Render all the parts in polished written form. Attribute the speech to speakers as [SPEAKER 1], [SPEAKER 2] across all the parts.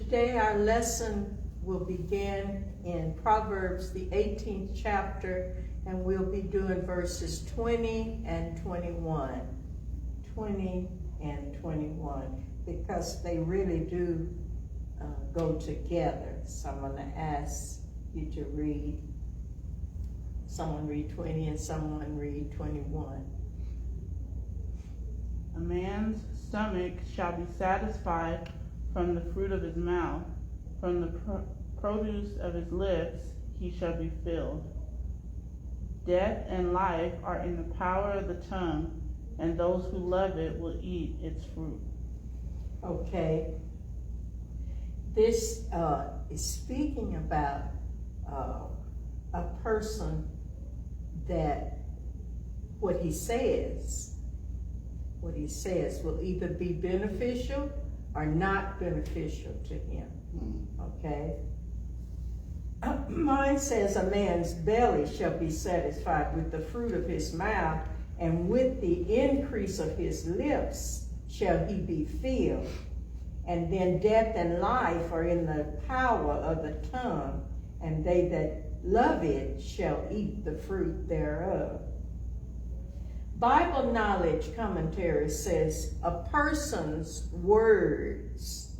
[SPEAKER 1] Today our lesson will begin in Proverbs, the 18th chapter, and we'll be doing verses 20 and 21. 20 and 21, because they really do go together. So I'm going to ask you to read. Someone read 20 and someone read 21.
[SPEAKER 2] A man's stomach shall be satisfied from the fruit of his mouth, from the produce of his lips he shall be filled. Death and life are in the power of the tongue, and those who love it will eat its fruit.
[SPEAKER 1] Okay. This is speaking about a person that what he says will either be beneficial or not beneficial to him. Okay? Mine says, a man's belly shall be satisfied with the fruit of his mouth, and with the increase of his lips shall he be filled. And then death and life are in the power of the tongue, and they that love it shall eat the fruit thereof. Bible Knowledge Commentary says a person's words,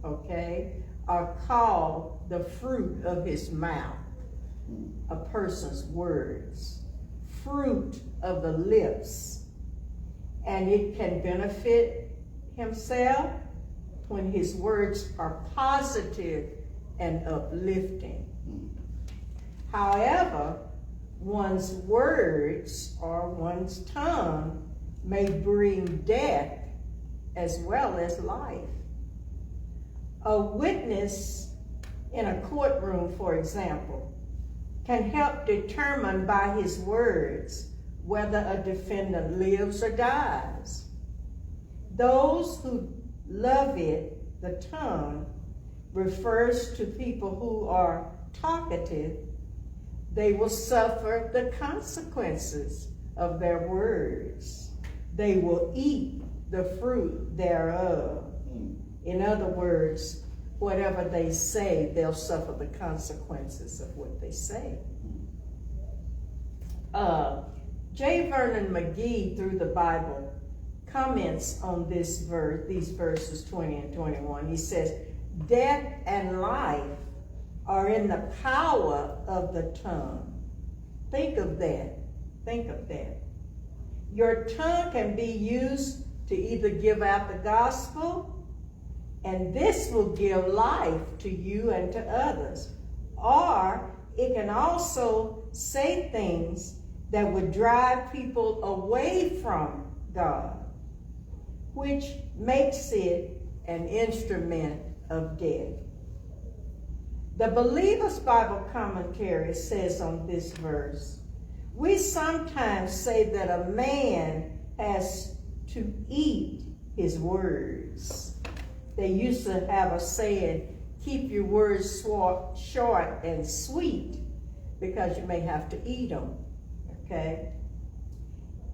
[SPEAKER 1] okay, are called the fruit of his mouth. A person's words. Fruit of the lips. And it can benefit himself when his words are positive and uplifting. However, one's words or one's tongue may bring death as well as life. A witness in a courtroom, for example, can help determine by his words whether a defendant lives or dies. Those who love it, the tongue, refers to people who are talkative. They will suffer the consequences of their words. They will eat the fruit thereof. In other words, whatever they say, they'll suffer the consequences of what they say. J. Vernon McGee, through the Bible, comments on this verse, these verses 20 and 21. He says, death and life are in the power of the tongue. Think of that. Think of that. Your tongue can be used to either give out the gospel, and this will give life to you and to others, or it can also say things that would drive people away from God, which makes it an instrument of death. The Believer's Bible Commentary says on this verse, we sometimes say that a man has to eat his words. They used to have a saying, keep your words short and sweet, because you may have to eat them, okay?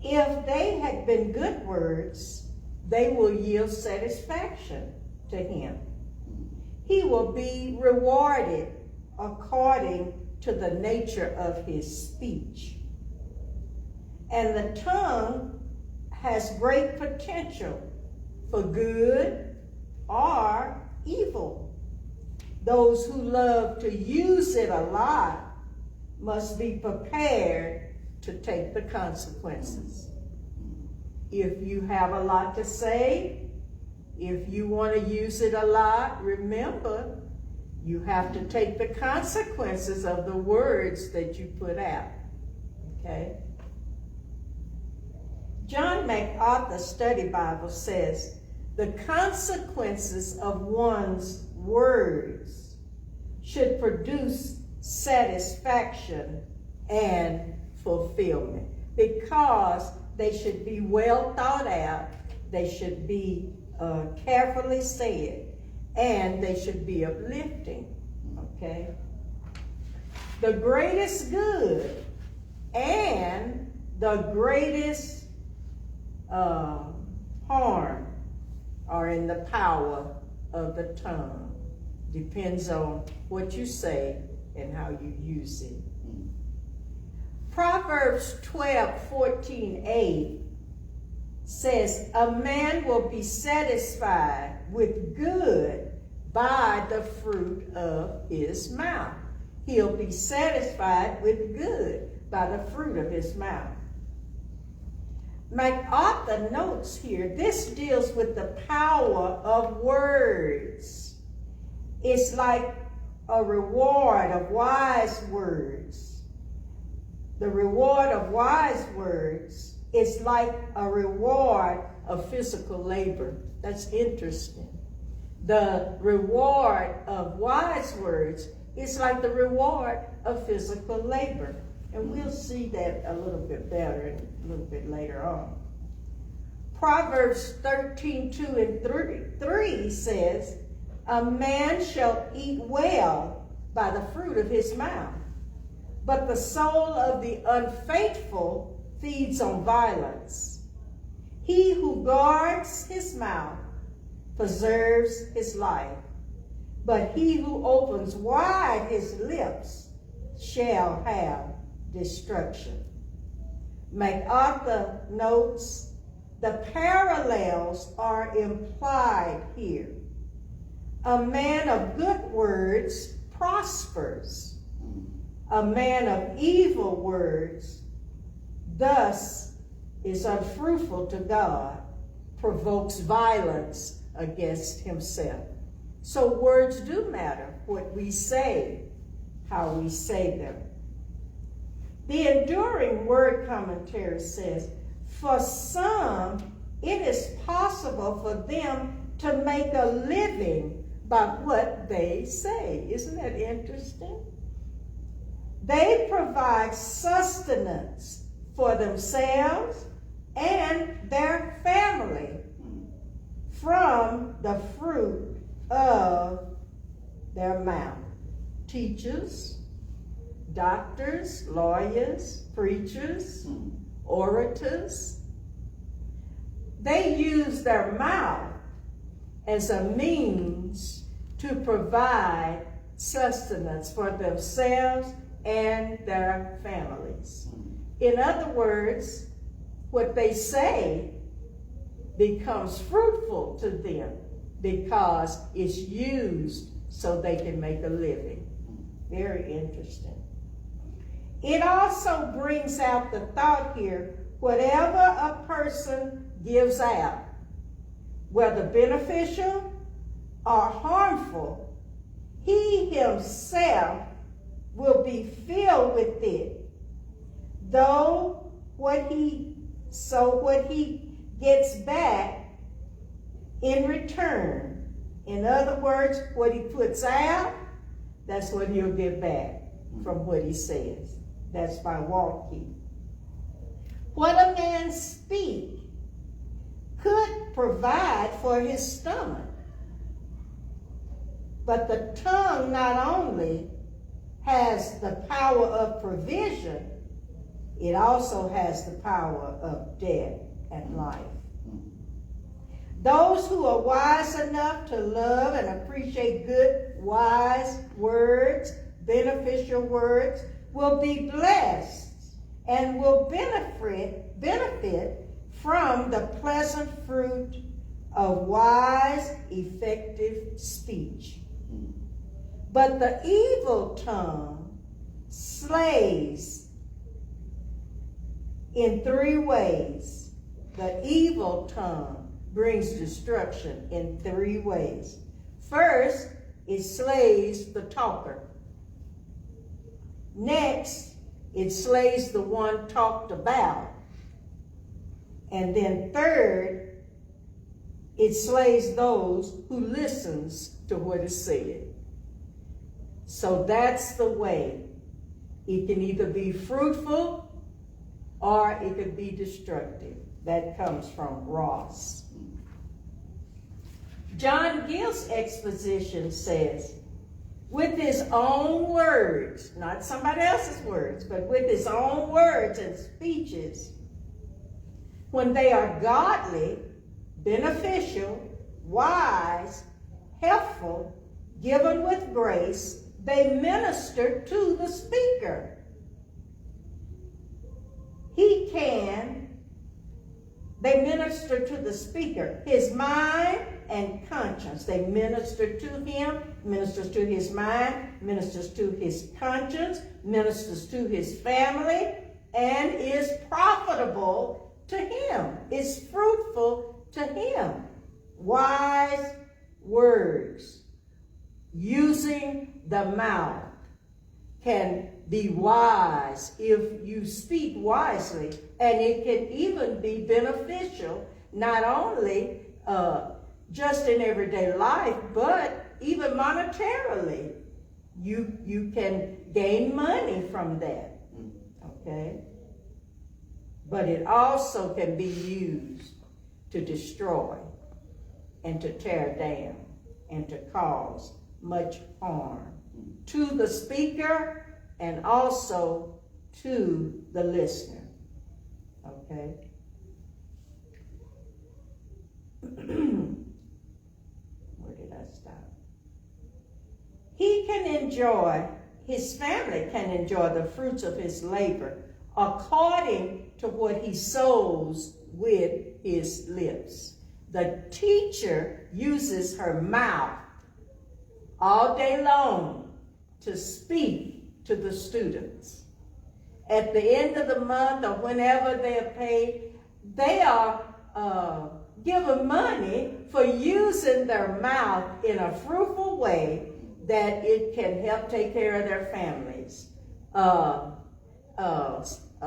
[SPEAKER 1] If they had been good words, they will yield satisfaction to him. He will be rewarded according to the nature of his speech. And the tongue has great potential for good or evil. Those who love to use it a lot must be prepared to take the consequences. If you have a lot to say, if you want to use it a lot, remember, you have to take the consequences of the words that you put out, okay? John MacArthur's Study Bible says, the consequences of one's words should produce satisfaction and fulfillment, because they should be well thought out, they should be carefully said, and they should be uplifting, okay? The greatest good and the greatest harm are in the power of the tongue. Depends on what you say and how you use it. Proverbs 12:14a says, a man will be satisfied with good by the fruit of his mouth. He'll be satisfied with good by the fruit of his mouth. MacArthur notes here, this deals with the power of words. It's like a reward of wise words. The reward of wise words is like a reward of physical labor. That's interesting. The reward of wise words is like the reward of physical labor. And we'll see that a little bit better a little bit later on. Proverbs 13:2-3 says, a man shall eat well by the fruit of his mouth, but the soul of the unfaithful feeds on violence. He who guards his mouth preserves his life, but he who opens wide his lips shall have destruction. MacArthur notes the parallels are implied here. A man of good words prospers. A man of evil words thus is unfruitful to God, provokes violence against himself. So words do matter, what we say, how we say them. The Enduring Word Commentary says, for some, it is possible for them to make a living by what they say. Isn't that interesting? They provide sustenance for themselves and their family from the fruit of their mouth. Teachers, doctors, lawyers, preachers, orators, they use their mouth as a means to provide sustenance for themselves and their families. In other words, what they say becomes fruitful to them because it's used so they can make a living. Very interesting. It also brings out the thought here, whatever a person gives out, whether beneficial or harmful, he himself will be filled with it. Though what he gets back in return. In other words, what he puts out, that's what he'll get back from what he says. That's by walking. What a man speak could provide for his stomach. But the tongue not only has the power of provision, it also has the power of death and life. Those who are wise enough to love and appreciate good, wise words, beneficial words, will be blessed and will benefit from the pleasant fruit of wise, effective speech. But the evil tongue slays in 3 ways. The evil tongue brings destruction in 3 ways. First, it slays the talker. Next, it slays the one talked about. And then third, it slays those who listens to what is said. So that's the way. It can either be fruitful or it could be destructive. That comes from Ross. John Gill's exposition says, with his own words, not somebody else's words, but with his own words and speeches, when they are godly, beneficial, wise, helpful, given with grace, they minister to the speaker. They minister to the speaker, his mind and conscience. They minister to him, ministers to his mind, ministers to his conscience, ministers to his family, and is profitable to him, is fruitful to him. Wise words, using the mouth, can be wise if you speak wisely, and it can even be beneficial, not only just in everyday life, but even monetarily. You can gain money from that, okay? But it also can be used to destroy and to tear down and to cause much harm to the speaker and also to the listener. Okay? Where did I stop? His family can enjoy the fruits of his labor according to what he sows with his lips. The teacher uses her mouth all day long to speak to the students. At the end of the month or whenever they are paid, they are given money for using their mouth in a fruitful way that it can help take care of their families. A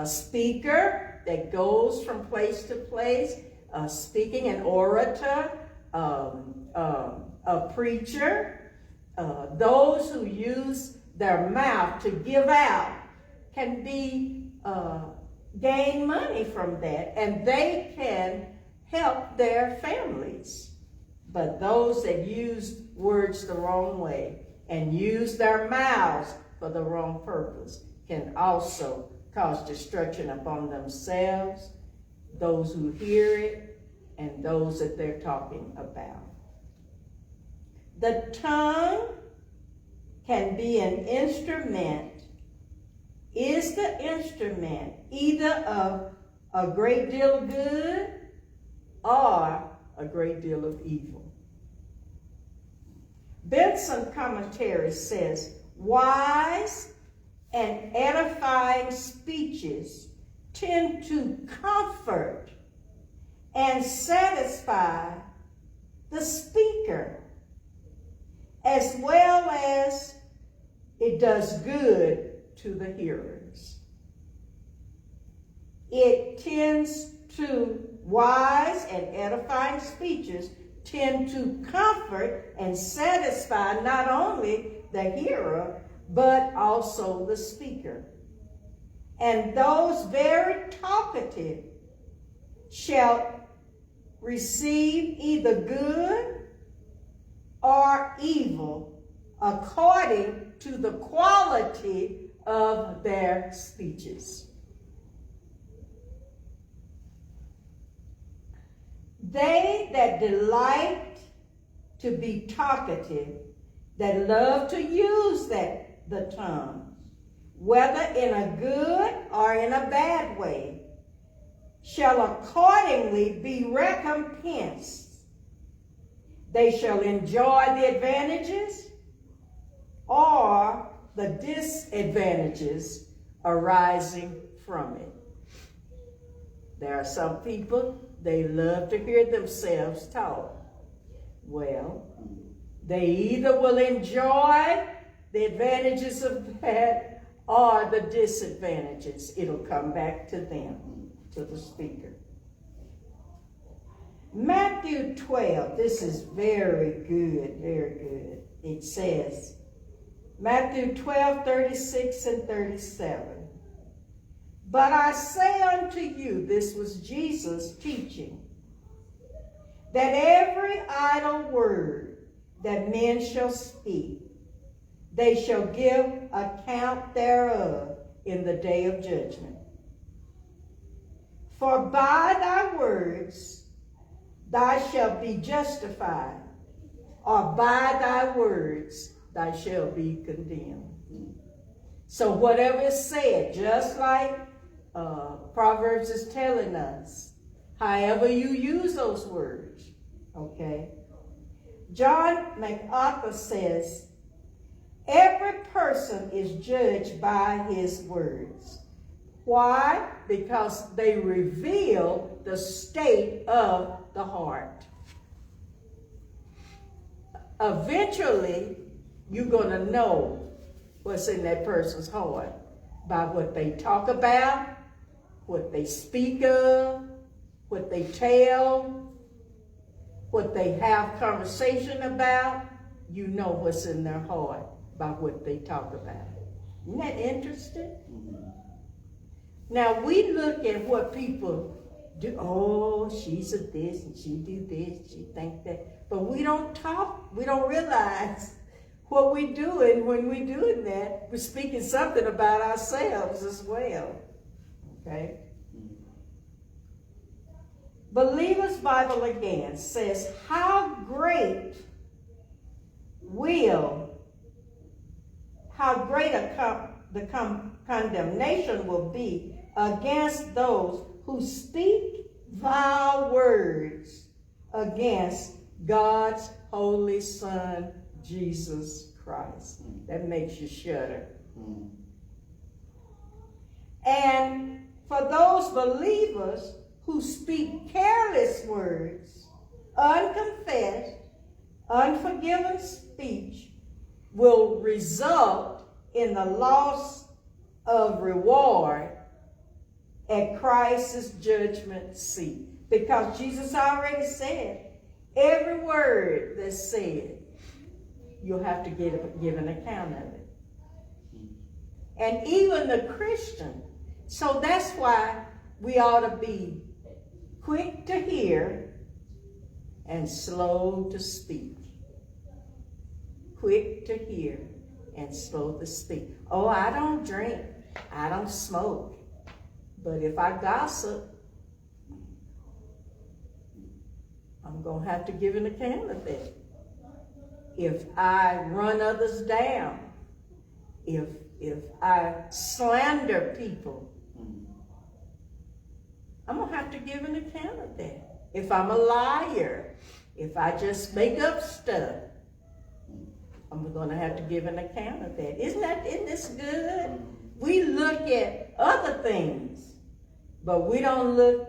[SPEAKER 1] speaker that goes from place to place, speaking, an orator, a preacher, those who use their mouth to give out can be gain money from that, and they can help their families. But those that use words the wrong way and use their mouths for the wrong purpose can also cause destruction upon themselves, those who hear it, and those that they're talking about. The tongue can be an instrument, is the instrument either of a great deal of good or a great deal of evil. Benson commentary says, wise and edifying speeches tend to comfort and satisfy the speaker, as well as it does good to the hearers. Wise and edifying speeches tend to comfort and satisfy not only the hearer, but also the speaker. And those very talkative shall receive either good or evil according to the quality of their speeches. They that delight to be talkative, that love to use the tongue, whether in a good or in a bad way, shall accordingly be recompensed. They shall enjoy the advantages or the disadvantages arising from it. There are some people, they love to hear themselves talk. Well, they either will enjoy the advantages of that or the disadvantages. It'll come back to them, to the speaker. Matthew 12, this is very good, very good. It says, Matthew 12, 36 and 37. But I say unto you, this was Jesus teaching, that every idle word that men shall speak, they shall give account thereof in the day of judgment. For by thy words thou shalt be justified, or by thy words, thou shalt be condemned. So whatever is said, just like Proverbs is telling us, however you use those words, okay? John MacArthur says, every person is judged by his words. Why? Because they reveal the state of the heart. Eventually, you're going to know what's in that person's heart by what they talk about, what they speak of, what they tell, what they have conversation about. You know what's in their heart by what they talk about. Isn't that interesting? Now, we look at what people do. Oh, she's a this, and she do this, she think that. But we don't talk, we don't realize what we're doing when we're doing that. We're speaking something about ourselves as well. Okay? Believer's Bible again says, how great the condemnation will be against those who speak vile words against God's holy Son, Jesus Christ. That makes you shudder. And for those believers who speak careless words, unconfessed, unforgiven speech will result in the loss of reward at Christ's judgment seat. Because Jesus already said, every word that's said, you'll have to give an account of it. And even the Christian. So that's why we ought to be quick to hear and slow to speak. Quick to hear and slow to speak. Oh, I don't drink. I don't smoke. But if I gossip, I'm going to have to give an account of that. If I run others down, if I slander people, I'm going to have to give an account of that. If I'm a liar, if I just make up stuff, I'm going to have to give an account of that. Isn't this good? We look at other things, but we don't look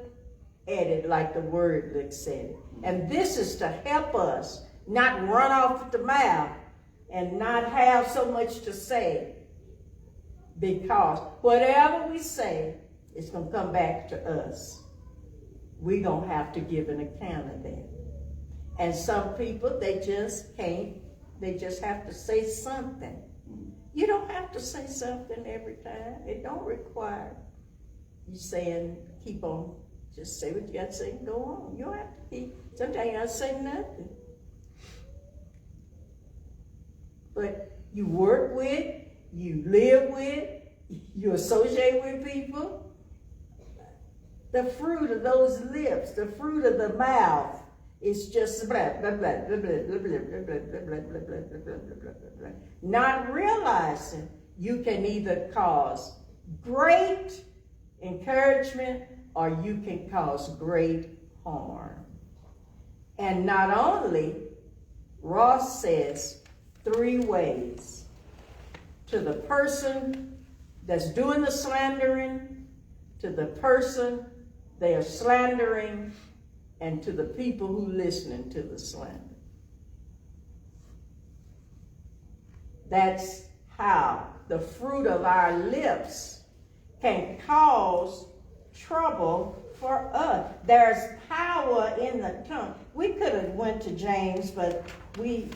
[SPEAKER 1] at it like the Word looks at it. And this is to help us not run off at the mouth and not have so much to say. Because whatever we say, it's going to come back to us. We're going to have to give an account of that. And some people, they just can't. They just have to say something. You don't have to say something every time. It don't require you saying, keep on. Just say what you got to say and go on. You don't have to keep. Sometimes you got to say nothing. But you work with, you live with, you associate with people. The fruit of those lips, the fruit of the mouth, is just blah, blah, blah, blah, blah, blah, blah, blah, blah, blah, blah, blah, blah, blah, blah, blah. Not realizing you can either cause great encouragement or you can cause great harm. And not only, Ross says 3 ways. To the person that's doing the slandering, to the person they are slandering, and to the people who listening to the slander. That's how the fruit of our lips can cause trouble for us. There's power in the tongue. We could have went to James, but we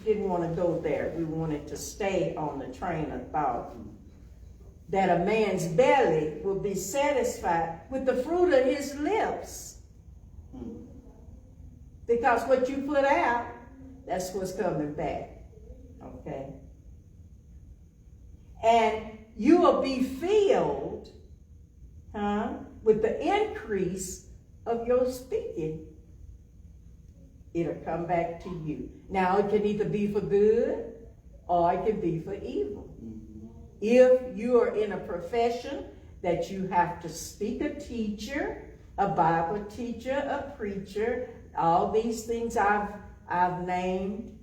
[SPEAKER 1] didn't want to go there. We wanted to stay on the train of thought. That a man's belly will be satisfied with the fruit of his lips. Because what you put out, that's what's coming back. Okay? And you will be filled with the increase of your speaking. It'll come back to you. Now, it can either be for good or it can be for evil. If you are in a profession that you have to speak, a teacher, a Bible teacher, a preacher, all these things I've named.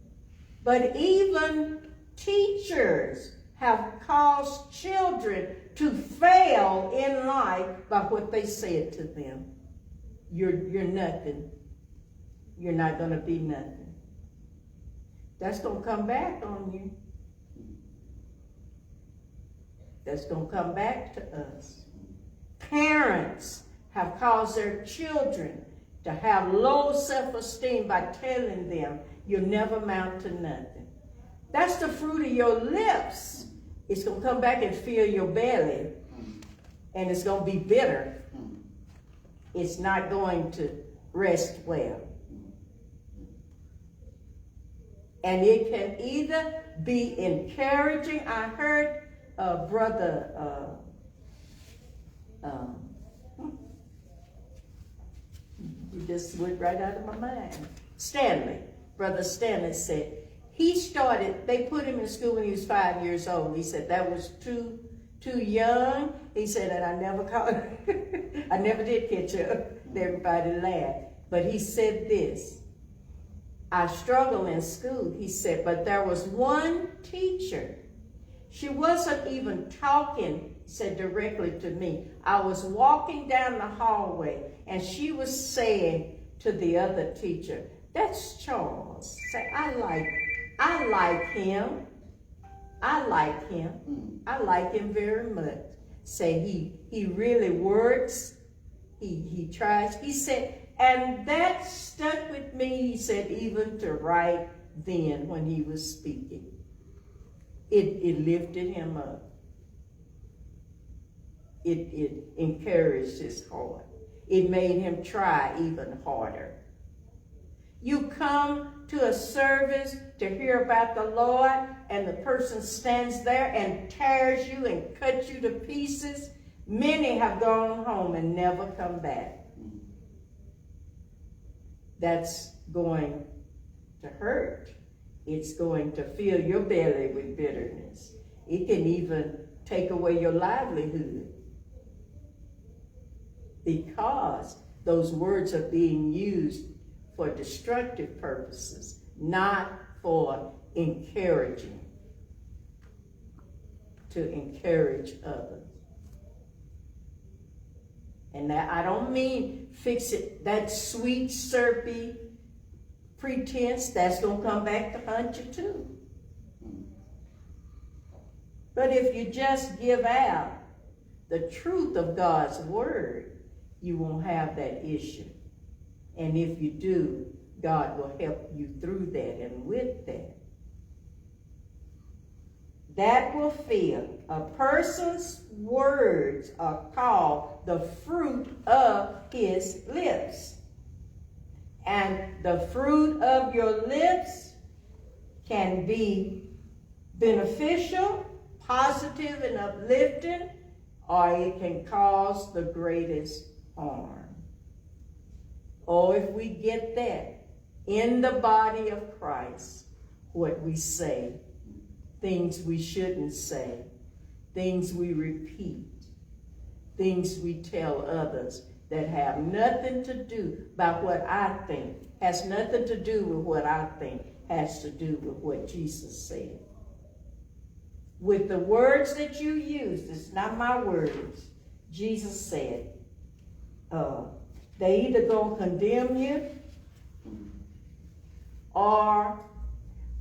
[SPEAKER 1] But even teachers have caused children to fail in life by what they said to them. You're nothing. You're not going to be nothing. That's going to come back on you. That's going to come back to us. Parents have caused their children to have low self-esteem by telling them you'll never amount to nothing. That's the fruit of your lips. It's going to come back and fill your belly, and it's going to be bitter. It's not going to rest well. And it can either be encouraging. I heard Brother you just went right out of my mind. Brother Stanley said, they put him in school when he was 5 years old. He said that was too young. He said, and I never did catch up. Everybody laughed. But he said this, I struggled in school, he said, but there was one teacher. She wasn't even talking, he said, directly to me. I was walking down the hallway, and she was saying to the other teacher, that's Charles. Say, I like him. I like him. I like him very much. Say, he really works. He tries. He said, and that stuck with me, he said, even to right then when he was speaking. It lifted him up. It encouraged his heart. It made him try even harder. You come to a service to hear about the Lord, and the person stands there and tears you and cuts you to pieces. Many have gone home and never come back. That's going to hurt. It's going to fill your belly with bitterness. It can even take away your livelihood, because those words are being used for destructive purposes, not for encouraging, to encourage others. And that, I don't mean fix it, that sweet, syrupy pretense, that's going to come back to haunt you too. But if you just give out the truth of God's word, you won't have that issue. And if you do, God will help you through that and with that. That will fill. A person's words are called the fruit of his lips. And the fruit of your lips can be beneficial, positive, and uplifting, or it can cause the greatest harm. Or if we get that in the body of Christ, what we say, things we shouldn't say, things we repeat, things we tell others that have nothing to do about what I think, has nothing to do with what I think, has to do with what Jesus said. With the words that you use, it's not my words, Jesus said, they either gonna condemn you or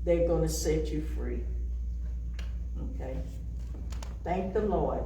[SPEAKER 1] they're gonna set you free. Okay? Thank the Lord.